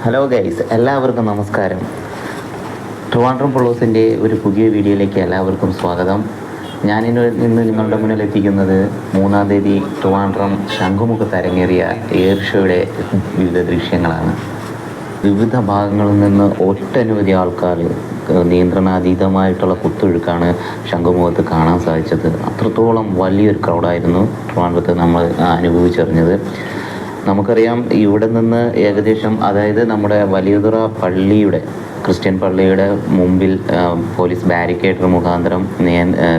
Hello guys, എല്ലാവർക്കും നമസ്കാരം. ട്രിവാൻഡ്രം പൊള്ളോസിൻ്റെ ഒരു പുതിയ വീഡിയോയിലേക്ക് എല്ലാവർക്കും സ്വാഗതം. ഞാനിന്ന് നിങ്ങളുടെ മുന്നിൽ എത്തിക്കുന്നത് 3-ാം തീയതി ട്രിവാൻഡ്രം ശംഖുമുഖത്ത് അരങ്ങേറിയ എയർ ഷോയുടെ വിവിധ ദൃശ്യങ്ങളാണ്. വിവിധ ഭാഗങ്ങളിൽ നിന്ന് ഒട്ടനവധി ആൾക്കാർ നിയന്ത്രണാതീതമായിട്ടുള്ള കുത്തൊഴുക്കാണ് ശംഖുമുഖത്ത് കാണാൻ സാധിച്ചത്. അത്രത്തോളം വലിയൊരു ക്രൗഡായിരുന്നു ട്രിവാൻഡ്രത്ത് നമ്മൾ അനുഭവിച്ചറിഞ്ഞത്. നമുക്കറിയാം, ഇവിടെ നിന്ന് ഏകദേശം, അതായത് നമ്മുടെ വലിയതുറ പള്ളിയുടെ, ക്രിസ്ത്യൻ പള്ളിയുടെ മുമ്പിൽ പോലീസ് ബാരിക്കേഡ് മുഖാന്തരം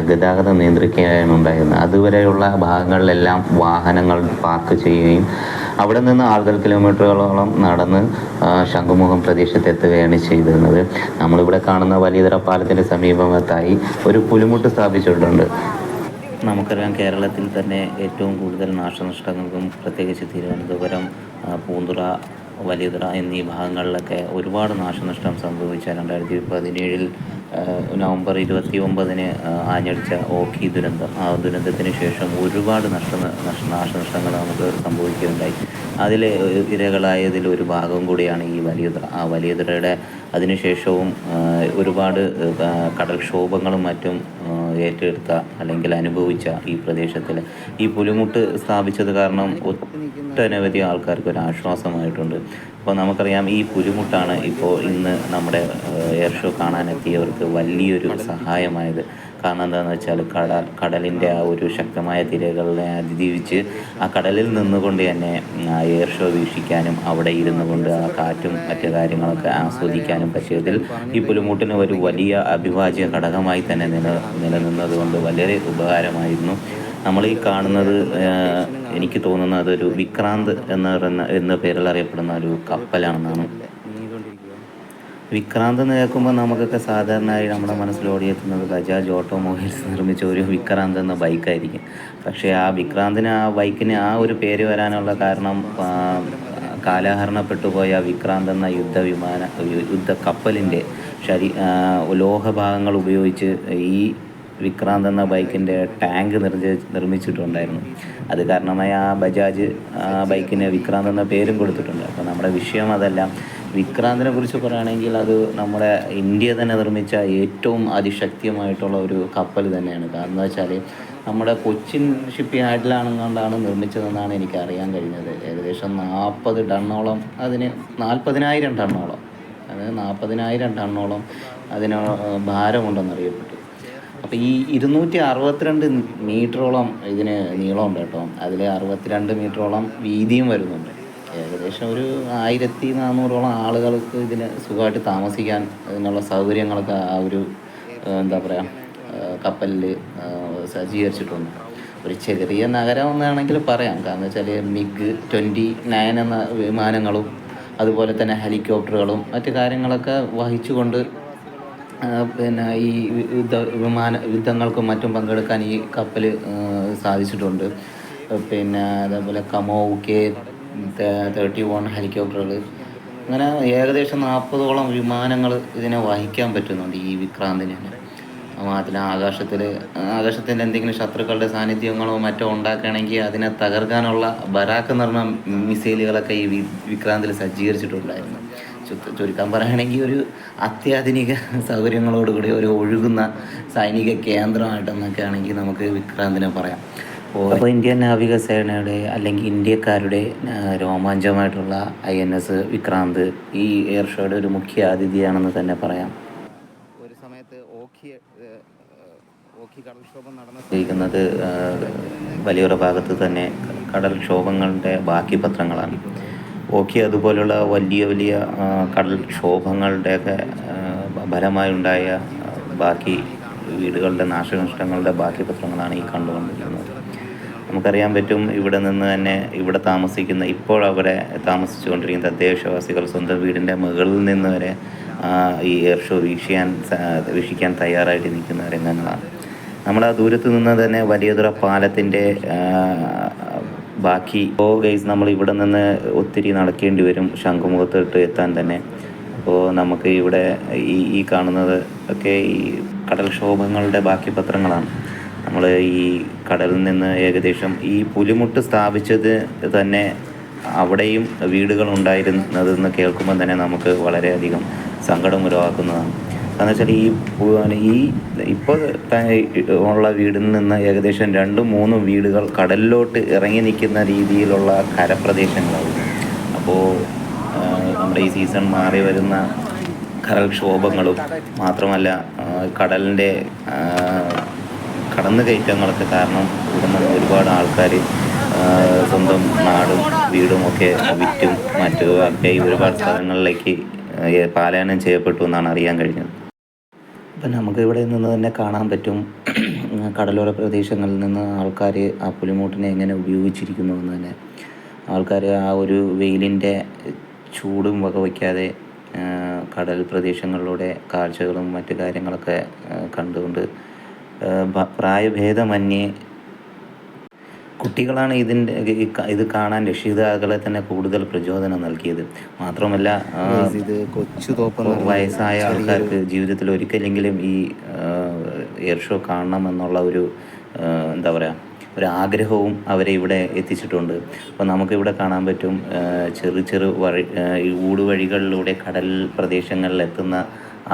ഗതാഗതം നിയന്ത്രിക്കുകയാണ് ഉണ്ടായിരുന്നത്. അതുവരെയുള്ള ഭാഗങ്ങളിലെല്ലാം വാഹനങ്ങൾ പാർക്ക് ചെയ്യുകയും അവിടെ നിന്ന് ആളുകൾ കിലോമീറ്ററുകളോളം നടന്ന് ശംഖുമുഖം പ്രദേശത്തെത്തുകയാണ് ചെയ്തിരുന്നത്. നമ്മളിവിടെ കാണുന്ന വലിയതുറ പാലത്തിൻ്റെ സമീപത്തായി ഒരു പുലിമുട്ട് സ്ഥാപിച്ചിട്ടുണ്ട്. നമുക്കറിയാം, കേരളത്തിൽ തന്നെ ഏറ്റവും കൂടുതൽ നാശനഷ്ടങ്ങൾക്കും, പ്രത്യേകിച്ച് തിരുവനന്തപുരം, പൂന്തുറ, വലിയതുറ എന്നീ ഭാഗങ്ങളിലൊക്കെ ഒരുപാട് നാശനഷ്ടം സംഭവിച്ച 2017 നവംബർ 29 ആഞ്ഞടിച്ച ഓഖി ദുരന്തം, ആ ദുരന്തത്തിന് ശേഷം ഒരുപാട് നാശനഷ്ടങ്ങൾ നമുക്ക് സംഭവിക്കുകയുണ്ടായി. അതിൽ ഇരകളായതിൽ ഒരു ഭാഗം കൂടിയാണ് ഈ വലിയതുറ. ആ വലിയതുറയുടെ അതിനുശേഷവും ഒരുപാട് കടൽക്ഷോഭങ്ങളും മറ്റും ഏറ്റെടുത്ത അല്ലെങ്കിൽ അനുഭവിച്ച ഈ പ്രദേശത്തിൽ ഈ പുലിമുട്ട് സ്ഥാപിച്ചത് കാരണം ഒട്ടനവധി ആൾക്കാർക്ക് ഒരു ആശ്വാസമായിട്ടുണ്ട്. അപ്പോൾ നമുക്കറിയാം, ഈ പുലിമുട്ടാണ് ഇപ്പോൾ ഇന്ന് നമ്മുടെ എയർ ഷോ കാണാനെത്തിയവർക്ക് വലിയൊരു സഹായമായത്. കാരണം എന്താണെന്ന് വെച്ചാൽ കടലിൻ്റെ ആ ഒരു ശക്തമായ തിരകളെ അതിജീവിച്ച് ആ കടലിൽ നിന്നുകൊണ്ട് തന്നെ ആ എയർ ഷോ വീക്ഷിക്കാനും അവിടെ ഇരുന്നു കൊണ്ട് ആ കാറ്റും മറ്റു കാര്യങ്ങളൊക്കെ ആസ്വദിക്കാനും പറ്റിയതിൽ ഈ പുലിമുട്ടിന് ഒരു വലിയ അവിഭാജ്യ ഘടകമായി തന്നെ നിലനിന്നത് കൊണ്ട് വളരെ ഉപകാരമായിരുന്നു. നമ്മൾ ഈ കാണുന്നത്, എനിക്ക് തോന്നുന്നത് അതൊരു വിക്രാന്ത് എന്ന പേരിൽ അറിയപ്പെടുന്ന ഒരു കപ്പലാണെന്നാണ്. വിക്രാന്ത് എന്ന് കേൾക്കുമ്പോൾ നമുക്കൊക്കെ സാധാരണയായി നമ്മുടെ മനസ്സിൽ ഓടിയെത്തുന്നത് ബജാജ് ഓട്ടോമൊബൈൽസ് നിർമ്മിച്ച ഒരു വിക്രാന്ത് എന്ന ബൈക്കായിരിക്കും. പക്ഷേ ആ വിക്രാന്തിന്, ആ ബൈക്കിന് ആ ഒരു പേര് വരാനുള്ള കാരണം കാലഹരണപ്പെട്ടു പോയ വിക്രാന്ത് എന്ന യുദ്ധ കപ്പലിൻ്റെ ലോഹഭാഗങ്ങൾ ഉപയോഗിച്ച് ഈ വിക്രാന്ത് എന്ന ബൈക്കിൻ്റെ ടാങ്ക് നിർമ്മിച്ചിട്ടുണ്ടായിരുന്നു. അത് കാരണമായി ആ ബജാജ് ബൈക്കിന് വിക്രാന്ത് എന്ന പേരും കൊടുത്തിട്ടുണ്ട്. അപ്പോൾ നമ്മുടെ വിഷയം അതല്ല. വിക്രാന്തിനെ കുറിച്ച് പറയുകയാണെങ്കിൽ അത് നമ്മുടെ ഇന്ത്യ തന്നെ നിർമ്മിച്ച ഏറ്റവും അതിശക്തിയുമായിട്ടുള്ള ഒരു കപ്പൽ തന്നെയാണ്. കാരണം എന്താ വെച്ചാൽ നമ്മുടെ കൊച്ചിൻ ഷിപ്പ് യാർഡിലാണെന്നുകൊണ്ടാണ് നിർമ്മിച്ചതെന്നാണ് എനിക്ക് അറിയാൻ കഴിഞ്ഞത്. ഏകദേശം 40 ടണ്ണോളം, അതിന് 40,000 ടണ്ണോളം, അതായത് 40,000 ടണ്ണോളം അതിന് ഭാരമുണ്ടെന്നറിയപ്പെട്ടു. അപ്പോൾ ഈ 262 മീറ്ററോളം ഇതിന് നീളമുണ്ട് കേട്ടോ. അതിൽ 62 മീറ്ററോളം വീതിയും വരുന്നുണ്ട്. ഏകദേശം ഒരു 1400ഓളം ആളുകൾക്ക് ഇതിന് സുഖമായിട്ട് താമസിക്കാൻ ഇതിനുള്ള സൗകര്യങ്ങളൊക്കെ ആ ഒരു എന്താ പറയുക കപ്പലിൽ സജ്ജീകരിച്ചിട്ടുണ്ട്. ഒരു ചെറിയ നഗരം എന്നാണെങ്കിൽ പറയാം. കാരണം വെച്ചാൽ MiG-29 എന്ന വിമാനങ്ങളും അതുപോലെ തന്നെ ഹെലികോപ്റ്ററുകളും മറ്റു കാര്യങ്ങളൊക്കെ വഹിച്ചുകൊണ്ട് പിന്നെ ഈ യുദ്ധങ്ങൾക്കും മറ്റും പങ്കെടുക്കാൻ ഈ കപ്പൽ സാധിച്ചിട്ടുണ്ട്. പിന്നെ അതേപോലെ കമോവ് K-31 ഹെലികോപ്റ്ററുകൾ, അങ്ങനെ ഏകദേശം 40ഓളം വിമാനങ്ങൾ ഇതിനെ വഹിക്കാൻ പറ്റുന്നുണ്ട് ഈ വിക്രാന്തിന്. അതിന് ആകാശത്തിൻ്റെ എന്തെങ്കിലും ശത്രുക്കളുടെ സാന്നിധ്യങ്ങളോ മറ്റോ ഉണ്ടാക്കുകയാണെങ്കിൽ അതിനെ തകർക്കാനുള്ള ബരാക്ക് എന്ന് പറഞ്ഞ മിസൈലുകളൊക്കെ ഈ വിക്രാന്തിൽ സജ്ജീകരിച്ചിട്ടുണ്ടായിരുന്നു. ചുരുക്കാൻ പറയുകയാണെങ്കിൽ ഒരു അത്യാധുനിക സൗകര്യങ്ങളോടുകൂടി ഒരു ഒഴുകുന്ന സൈനിക കേന്ദ്രമായിട്ടെന്നൊക്കെ ആണെങ്കിൽ നമുക്ക് വിക്രാന്തിനെ പറയാം. അപ്പോൾ ഇന്ത്യൻ നാവികസേനയുടെ അല്ലെങ്കിൽ ഇന്ത്യക്കാരുടെ രോമാഞ്ചമായിട്ടുള്ള INS വിക്രാന്ത് ഈ എയർ ഷോയുടെ ഒരു മുഖ്യ അതിഥിയാണെന്ന് തന്നെ പറയാം. ഒരു സമയത്ത് ഓഖി കടൽക്ഷോഭം നടന്നിരിക്കുന്നത് വലിയൊരു ഭാഗത്ത് തന്നെ കടൽക്ഷോഭങ്ങളുടെ ബാക്കി പത്രങ്ങളാണ്. ഓഖി അതുപോലുള്ള വലിയ വലിയ കടൽക്ഷോഭങ്ങളുടെയൊക്കെ ഫലമായുണ്ടായ ബാക്കി വീടുകളുടെ നാശനഷ്ടങ്ങളുടെ ബാക്കി പത്രങ്ങളാണ് ഈ കണ്ടുകൊണ്ടിരിക്കുന്നത്. നമുക്കറിയാൻ പറ്റും, ഇവിടെ നിന്ന് തന്നെ ഇപ്പോൾ അവിടെ താമസിച്ചുകൊണ്ടിരിക്കുന്ന തദ്ദേശവാസികൾ സ്വന്തം വീടിൻ്റെ മുകളിൽ നിന്ന് വരെ ഈ എയർ ഷോ വീക്ഷിക്കാൻ തയ്യാറായിട്ട് നിൽക്കുന്ന രംഗങ്ങളാണ്. നമ്മൾ ആ ദൂരത്ത് നിന്ന് തന്നെ വലിയതുറ പാലത്തിൻ്റെ ബാക്കി ഗൈസ്, നമ്മൾ ഇവിടെ നിന്ന് ഒത്തിരി നടക്കേണ്ടി വരും ശംഖുമുഖത്തോട്ട് എത്താൻ തന്നെ. അപ്പോൾ നമുക്ക് ഇവിടെ ഈ കാണുന്നത് ഒക്കെ ഈ കടൽക്ഷോഭങ്ങളുടെ ബാക്കി പത്രങ്ങളാണ്. നമ്മൾ ഈ കടലിൽ നിന്ന് ഏകദേശം ഈ പുലിമുട്ട് സ്ഥാപിച്ചത് തന്നെ അവിടെയും വീടുകൾ ഉണ്ടായിരുന്നതെന്ന് കേൾക്കുമ്പോൾ തന്നെ നമുക്ക് വളരെയധികം സങ്കടം ഉരുവാക്കുന്നതാണ്. കാരണം വെച്ചാൽ ഈ ഇപ്പോൾ ഉള്ള വീടിൽ നിന്ന് ഏകദേശം 2-3 വീടുകൾ കടലിലോട്ട് ഇറങ്ങി നിൽക്കുന്ന രീതിയിലുള്ള കരപ്രദേശങ്ങളായിരുന്നു. അപ്പോൾ നമ്മുടെ ഈ സീസൺ മാറി വരുന്ന കടൽക്ഷോഭങ്ങളും മാത്രമല്ല കടലിൻ്റെ കടന്നുകയറ്റങ്ങളൊക്കെ കാരണം ഇവിടുന്ന് ഒരുപാട് ആൾക്കാർ സ്വന്തം നാടും വീടും ഒക്കെ വിറ്റും ഒക്കെ ഒരുപാട് സ്ഥലങ്ങളിലേക്ക് പലായനം ചെയ്യപ്പെട്ടു എന്നാണ് അറിയാൻ കഴിഞ്ഞത്. അപ്പം നമുക്ക് ഇവിടെ നിന്ന് തന്നെ കാണാൻ പറ്റും കടലോര പ്രദേശങ്ങളിൽ നിന്ന് ആൾക്കാർ ആ പുലിമുട്ടിനെ എങ്ങനെ ഉപയോഗിച്ചിരിക്കുന്നു എന്ന് തന്നെ. ആൾക്കാർ ആ ഒരു വെയിലിൻ്റെ ചൂടും വകവയ്ക്കാതെ കടൽ പ്രദേശങ്ങളിലൂടെ കാഴ്ചകളും മറ്റു കാര്യങ്ങളൊക്കെ കണ്ടുകൊണ്ട് പ്രായഭേദമന്യേ കുട്ടികളാണ് ഇത് കാണാൻ രക്ഷിതാക്കളെ തന്നെ കൂടുതൽ പ്രചോദനം നൽകിയത്. മാത്രമല്ല ഇത് കൊച്ചു തോപ്പം വയസ്സായ ആൾക്കാർക്ക് ജീവിതത്തിൽ ഒരിക്കലെങ്കിലും ഈ എയർ ഷോ കാണണം എന്നുള്ള ഒരു എന്താ പറയുക ഒരു ആഗ്രഹവും അവരെ ഇവിടെ എത്തിച്ചിട്ടുണ്ട്. അപ്പോൾ നമുക്കിവിടെ കാണാൻ പറ്റും ചെറു ഊടുവഴികളിലൂടെ കടൽ പ്രദേശങ്ങളിൽ എത്തുന്ന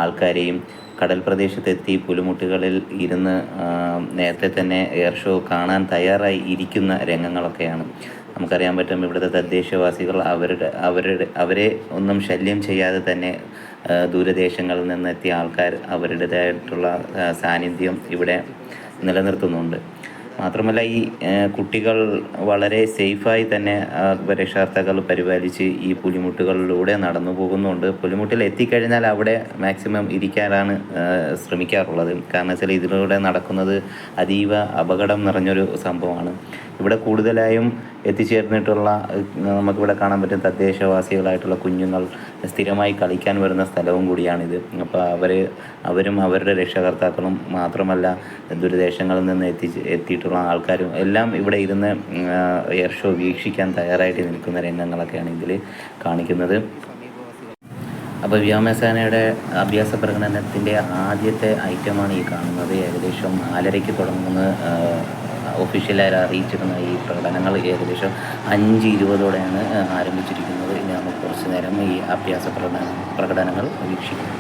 ആൾക്കാരെയും കടൽ പ്രദേശത്തെത്തി പുലിമുട്ടുകളിൽ ഇരുന്ന് നേരത്തെ തന്നെ എയർ ഷോ കാണാൻ തയ്യാറായി ഇരിക്കുന്ന രംഗങ്ങളൊക്കെയാണ് നമുക്കറിയാൻ പറ്റും. ഇവിടുത്തെ തദ്ദേശവാസികൾ അവരെ ഒന്നും ശല്യം ചെയ്യാതെ തന്നെ ദൂരദേശങ്ങളിൽ നിന്നെത്തിയ ആൾക്കാർ അവരുടേതായിട്ടുള്ള സാന്നിധ്യം ഇവിടെ നിലനിർത്തുന്നുണ്ട്. മാത്രമല്ല ഈ കുട്ടികൾ വളരെ സേഫായി തന്നെ രക്ഷാകർത്താക്കൾ പരിപാലിച്ച് ഈ പുലിമുട്ടുകളിലൂടെ നടന്നു പോകുന്നുണ്ട്. പുലിമുട്ടിൽ എത്തിക്കഴിഞ്ഞാൽ അവിടെ മാക്സിമം ഇരിക്കാനാണ് ശ്രമിക്കാറുള്ളത്. കാരണം വെച്ചാൽ ഇതിലൂടെ നടക്കുന്നത് അതീവ അപകടം നിറഞ്ഞൊരു സംഭവമാണ്. ഇവിടെ കൂടുതലായും എത്തിച്ചേർന്നിട്ടുള്ള നമുക്കിവിടെ കാണാൻ പറ്റും തദ്ദേശവാസികളായിട്ടുള്ള കുഞ്ഞുങ്ങൾ സ്ഥിരമായി കളിക്കാൻ വരുന്ന സ്ഥലവും കൂടിയാണിത്. അപ്പോൾ അവരും അവരുടെ രക്ഷാകർത്താക്കളും മാത്രമല്ല ദൂരദേശങ്ങളിൽ നിന്ന് എത്തിയിട്ടുള്ള ആൾക്കാരും എല്ലാം ഇവിടെ ഇരുന്ന് എയർ ഷോ വീക്ഷിക്കാൻ തയ്യാറായിട്ട് നിൽക്കുന്ന രംഗങ്ങളൊക്കെയാണ് ഇതിൽ കാണിക്കുന്നത്. അപ്പോൾ വ്യോമസേനയുടെ അഭ്യാസ പ്രകടനത്തിൻ്റെ ആദ്യത്തെ ഐറ്റമാണ് ഈ കാണുന്നത്. ഏകദേശം 4:30 തുടങ്ങുന്ന ഒഫീഷ്യലായി അറിയിച്ചിരുന്ന ഈ പ്രകടനങ്ങൾ ഏകദേശം 5:20 ആരംഭിച്ചിരിക്കുന്നത്. ഇനി നമുക്ക് കുറച്ച് നേരം ഈ അഭ്യാസ പ്രകടനങ്ങൾ വീക്ഷിക്കാം.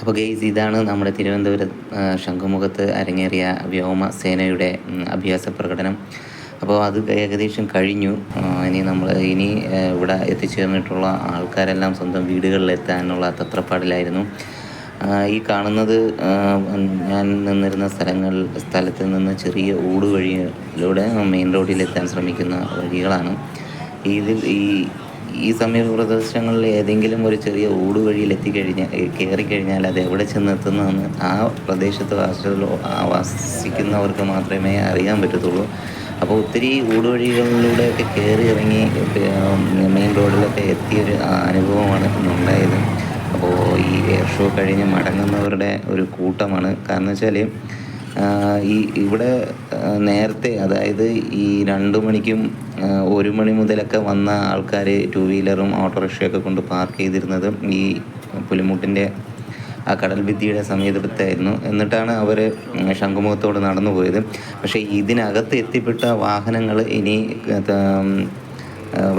അപ്പോൾ ഗെയ്സ്, ഇതാണ് നമ്മുടെ തിരുവനന്തപുരം ശംഖുമുഖത്ത് അരങ്ങേറിയ വ്യോമസേനയുടെ അഭ്യാസ പ്രകടനം. അപ്പോൾ അത് ഏകദേശം കഴിഞ്ഞു. ഇനി ഇവിടെ എത്തിച്ചേർന്നിട്ടുള്ള ആൾക്കാരെല്ലാം സ്വന്തം വീടുകളിലെത്താനുള്ള തത്രപ്പാടിലായിരുന്നു. ഈ കാണുന്നത് ഞാൻ നിന്നിരുന്ന സ്ഥലത്ത് നിന്ന് ചെറിയ ഊടുവഴിയിലൂടെ മെയിൻ റോഡിലെത്താൻ ശ്രമിക്കുന്ന വഴികളാണ്. ഈ സമീപ പ്രദേശങ്ങളിൽ ഏതെങ്കിലും ഒരു ചെറിയ ഊടുവഴിയിൽ കയറിക്കഴിഞ്ഞാൽ അത് എവിടെ ചെന്നെത്തുന്നതെന്ന് ആ പ്രദേശത്ത് വസിക്കുന്നവർക്ക് മാത്രമേ അറിയാൻ പറ്റത്തുള്ളൂ. അപ്പോൾ ഒത്തിരി ഊടുവഴികളിലൂടെയൊക്കെ കയറി ഇറങ്ങി മെയിൻ റോഡിലൊക്കെ എത്തിയൊരു അനുഭവമാണ് ഉണ്ടായത്. അപ്പോൾ ഈ എയർ ഷോ കഴിഞ്ഞ് മടങ്ങുന്നവരുടെ ഒരു കൂട്ടമാണ്. കാരണം വെച്ചാൽ ഇവിടെ നേരത്തെ, അതായത് ഈ 2 മണിക്കും 1 മണി മുതലൊക്കെ വന്ന ആൾക്കാർ ടൂ വീലറും ഓട്ടോറിക്ഷയൊക്കെ കൊണ്ട് പാർക്ക് ചെയ്തിരുന്നത് ഈ പുലിമുട്ടിൻ്റെ ആ കടൽ ഭിത്തിയുടെ സമീപത്തായിരുന്നു. എന്നിട്ടാണ് അവർ ശംഖുമുഖത്തോട് നടന്നു പോയത്. പക്ഷേ ഇതിനകത്ത് എത്തിപ്പെട്ട വാഹനങ്ങൾ ഇനി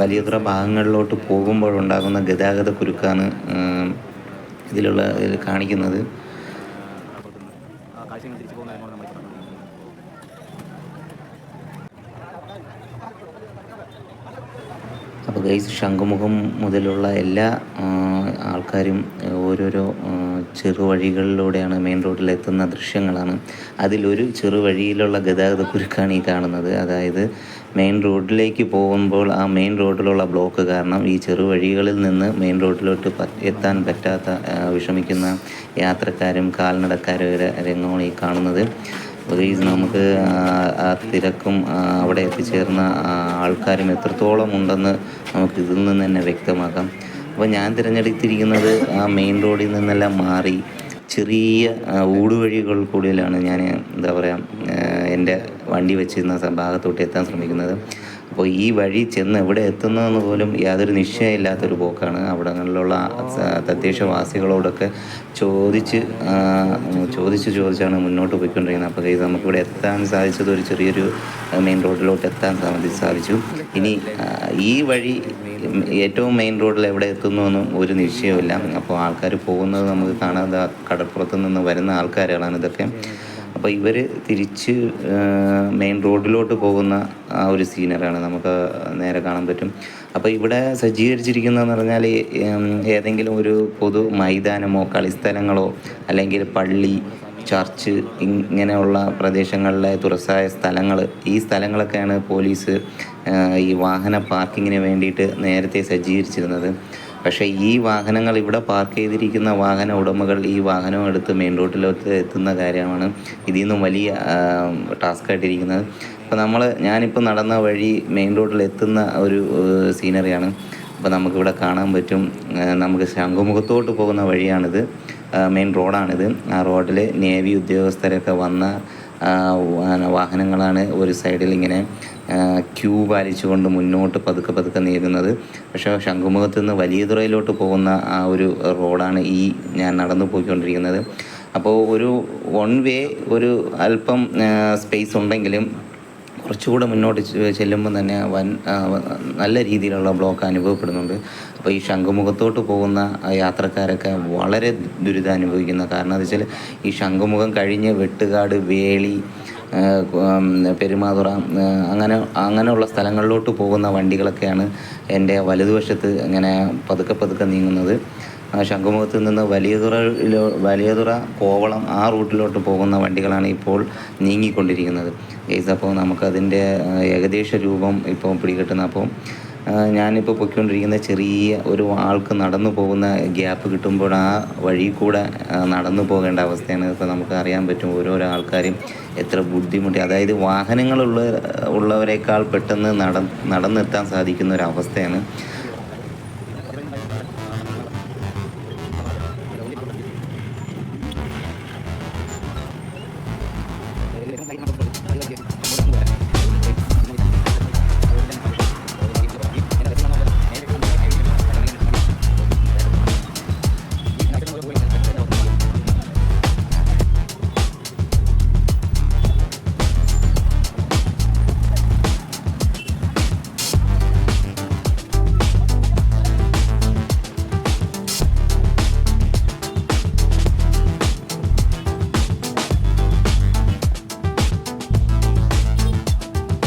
വലിയതുറ ഭാഗങ്ങളിലോട്ട് പോകുമ്പോഴുണ്ടാകുന്ന ഗതാഗത കുരുക്കാണ് ഇതിൽ കാണിക്കുന്നത്. അപ്പോൾ ഗൈസ്, ശംഖുമുഖം മുതലുള്ള എല്ലാ ആൾക്കാരും ഓരോരോ ചെറുവഴികളിലൂടെയാണ് മെയിൻ റോഡിലെത്തുന്ന ദൃശ്യങ്ങളാണ്. അതിലൊരു ചെറുവഴിയിലുള്ള ഗതാഗത കുരുക്കാണ് ഈ കാണുന്നത്. അതായത് മെയിൻ റോഡിലേക്ക് പോകുമ്പോൾ ആ മെയിൻ റോഡിലുള്ള ബ്ലോക്ക് കാരണം ഈ ചെറുവഴികളിൽ നിന്ന് മെയിൻ റോഡിലോട്ട് എത്താൻ പറ്റാത്ത വിഷമിക്കുന്ന യാത്രക്കാരും കാൽനടക്കാരും രംഗമാണ് ഈ കാണുന്നത്. നമുക്ക് ആ തിരക്കും അവിടെ എത്തിച്ചേർന്ന ആൾക്കാരും എത്രത്തോളം ഉണ്ടെന്ന് നമുക്ക് ഇതിൽ നിന്ന് തന്നെ വ്യക്തമാക്കാം. അപ്പോൾ ഞാൻ തിരഞ്ഞെടുത്തിരിക്കുന്നത് ആ മെയിൻ റോഡിൽ നിന്നെല്ലാം മാറി ചെറിയ ഊടുവഴികൾ കൂടിയാണ് ഞാൻ എൻ്റെ വണ്ടി വെച്ചിരുന്ന ഭാഗത്തോട്ട് എത്താൻ ശ്രമിക്കുന്നത്. അപ്പോൾ ഈ വഴി ചെന്ന് എവിടെ എത്തുന്നതെന്ന് പോലും യാതൊരു നിശ്ചയമില്ലാത്തൊരു പോക്കാണ്. അവിടങ്ങളിലുള്ള തദ്ദേശവാസികളോടൊക്കെ ചോദിച്ചാണ് മുന്നോട്ട് പോയിക്കൊണ്ടിരിക്കുന്നത്. അപ്പോൾ നമുക്കിവിടെ എത്താൻ സാധിച്ചത് ഒരു ചെറിയൊരു മെയിൻ റോഡിലോട്ട് എത്താൻ സാധിച്ചു. ഇനി ഈ വഴി ഏറ്റവും മെയിൻ റോഡിൽ എവിടെ എത്തുന്നുവെന്നും ഒരു നിശ്ചയമില്ല. അപ്പോൾ ആൾക്കാർ പോകുന്നത് നമുക്ക് കാണാതെ കടപ്പുറത്ത് നിന്ന് വരുന്ന ആൾക്കാരാണ് ഇതൊക്കെ. അപ്പോൾ ഇവർ തിരിച്ച് മെയിൻ റോഡിലോട്ട് പോകുന്ന ആ ഒരു സീനറിയാണ് നമുക്ക് നേരെ കാണാൻ പറ്റും. അപ്പോൾ ഇവിടെ സജ്ജീകരിച്ചിരിക്കുന്നതെന്ന് പറഞ്ഞാൽ ഏതെങ്കിലും ഒരു പൊതു മൈതാനമോ കളിസ്ഥലങ്ങളോ അല്ലെങ്കിൽ പള്ളി, ചർച്ച്, ഇങ്ങനെയുള്ള പ്രദേശങ്ങളിലെ തുറസായ സ്ഥലങ്ങൾ, ഈ സ്ഥലങ്ങളൊക്കെയാണ് പോലീസ് ഈ വാഹന പാർക്കിങ്ങിന് വേണ്ടിയിട്ട് നേരത്തെ സജ്ജീകരിച്ചിരുന്നത്. പക്ഷേ ഈ വാഹനങ്ങൾ ഇവിടെ പാർക്ക് ചെയ്തിരിക്കുന്ന വാഹന ഉടമകൾ ഈ വാഹനം എടുത്ത് മെയിൻ റോഡിലോട്ട് എത്തുന്ന കാര്യമാണ് ഇതിൽ നിന്നും വലിയ ടാസ്ക്കായിട്ടിരിക്കുന്നത്. അപ്പോൾ ഞാനിപ്പോൾ നടന്ന വഴി മെയിൻ റോഡിൽ എത്തുന്ന ഒരു സീനറിയാണ്. അപ്പോൾ നമുക്കിവിടെ കാണാൻ പറ്റും. നമുക്ക് ശംഖുമുഖത്തോട്ട് പോകുന്ന വഴിയാണിത്, മെയിൻ റോഡാണിത്. ആ റോഡിൽ നേവി ഉദ്യോഗസ്ഥരൊക്കെ വന്ന വാഹനങ്ങളാണ് ഒരു സൈഡിൽ ഇങ്ങനെ ക്യൂ പാലിച്ചുകൊണ്ട് മുന്നോട്ട് പതുക്കെ നീങ്ങുന്നത്. പക്ഷേ ശംഖുമുഖത്ത് നിന്ന് വലിയതുറയിലോട്ട് പോകുന്ന ആ ഒരു റോഡാണ് ഈ ഞാൻ നടന്നു പോയിക്കൊണ്ടിരിക്കുന്നത്. അപ്പോൾ ഒരു വൺ വേ ഒരു അല്പം സ്പേസ് ഉണ്ടെങ്കിലും കുറച്ചുകൂടെ മുന്നോട്ട് ചെല്ലുമ്പോൾ തന്നെ നല്ല രീതിയിലുള്ള ബ്ലോക്ക് അനുഭവപ്പെടുന്നുണ്ട്. അപ്പോൾ ഈ ശംഖുമുഖത്തോട്ട് പോകുന്ന യാത്രക്കാരൊക്കെ വളരെ ദുരിതം അനുഭവിക്കുന്ന കാരണം എന്താ വെച്ചാൽ ഈ ശംഖുമുഖം കഴിഞ്ഞ് വെട്ടുകാട്, വേളി, പെരുമാതുറ അങ്ങനെയുള്ള സ്ഥലങ്ങളിലോട്ട് പോകുന്ന വണ്ടികളൊക്കെയാണ് എൻ്റെ വലതുവശത്ത് ഇങ്ങനെ പതുക്കെ നീങ്ങുന്നത്. ശംഖുമുഖത്ത് നിന്ന് വലിയതുറ, കോവളം ആ റൂട്ടിലോട്ട് പോകുന്ന വണ്ടികളാണ് ഇപ്പോൾ നീങ്ങിക്കൊണ്ടിരിക്കുന്നത്. അപ്പോൾ നമുക്കതിൻ്റെ ഏകദേശ രൂപം ഇപ്പോൾ പിടികിട്ടുന്ന. അപ്പോൾ ഞാനിപ്പോൾ പൊയ്ക്കൊണ്ടിരിക്കുന്ന ചെറിയ ഒരു ആൾക്ക് നടന്നു പോകുന്ന ഗ്യാപ്പ് കിട്ടുമ്പോൾ ആ വഴി കൂടെ നടന്നു പോകേണ്ട അവസ്ഥയാണ്. ഇപ്പോൾ നമുക്ക് അറിയാൻ പറ്റും ഓരോരോ ആൾക്കാരും എത്ര ബുദ്ധിമുട്ടി, അതായത് വാഹനങ്ങളുള്ളവരെക്കാൾ പെട്ടെന്ന് നടന്നെത്താൻ സാധിക്കുന്ന ഒരവസ്ഥയാണ്.